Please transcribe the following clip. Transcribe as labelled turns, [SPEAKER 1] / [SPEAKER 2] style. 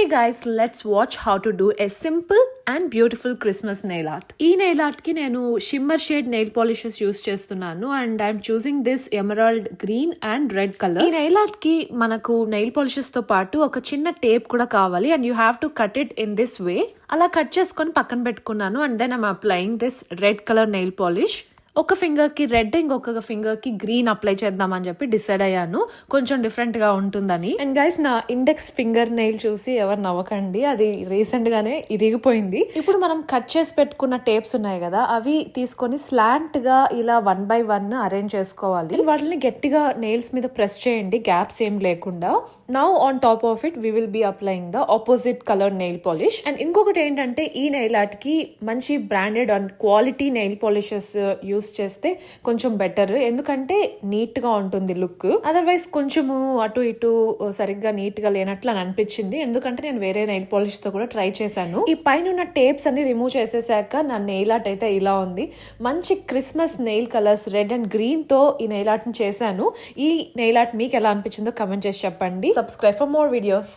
[SPEAKER 1] guys, let's watch how to do a simple and beautiful Christmas nail art. ఈ nail art కి నేను shimmer shade nail polishes use చేస్తున్నాను and I'm choosing this emerald green and red colors. ఈ nail art కి మనకు nail polishes తో పాటు ఒక చిన్న టేప్ కూడా కావాలి and you have to cut it in this way. అలా కట్ చేసుకొని పక్కన పెట్టుకున్నాను and then I'm applying this red color nail polish. ఒక ఫింగర్ కి రెడ్ ఇంకొక ఫింగర్ కి గ్రీన్ అప్లై చేద్దామని చెప్పి డిసైడ్ అయ్యాను, కొంచెం డిఫరెంట్ గా ఉంటుందని. అండ్ గైస్, నా ఇండెక్స్ ఫింగర్ నెయిల్ చూసి ఎవరు నవ్వకండి, అది రీసెంట్ గానే ఇరిగిపోయింది. ఇప్పుడు మనం కట్ చేసి పెట్టుకున్న టేప్స్ ఉన్నాయి కదా, అవి తీసుకొని స్లాంట్ గా ఇలా 1 by 1 అరేంజ్ చేసుకోవాలి. వాటిని గట్టిగా నెయిల్స్ మీద ప్రెస్ చేయండి, గ్యాప్స్ ఏం లేకుండా. Now on top of it we will be applying the opposite colour nail polish. And ఇంకొకటి ఏంటంటే, ఈ నెయిల్ ఆర్ట్ కి మంచి branded and quality nail polishes use చేస్తే కొంచెం బెటర్, ఎందుకంటే నీట్ గా ఉంటుంది లుక్. అదర్వైజ్ కొంచెము అటు ఇటు సరిగ్గా నీట్ గా లేనట్లు అని అనిపించింది, ఎందుకంటే నేను వేరే నెయిల్ పాలిష్ తో కూడా ట్రై చేశాను. ఈ పైన ఉన్న టేప్స్ అన్ని రిమూవ్ చేసేసాక నా నెయిల్ ఆర్ట్ అయితే ఇలా ఉంది. మంచి Christmas nail colours red and green తో ఈ నెయిల్ ఆర్ట్ ని చేశాను. ఈ నెయిల్ ఆర్ట్ మీకు ఎలా అనిపించిందో కమెంట్ చేసి చెప్పండి. Subscribe for more videos.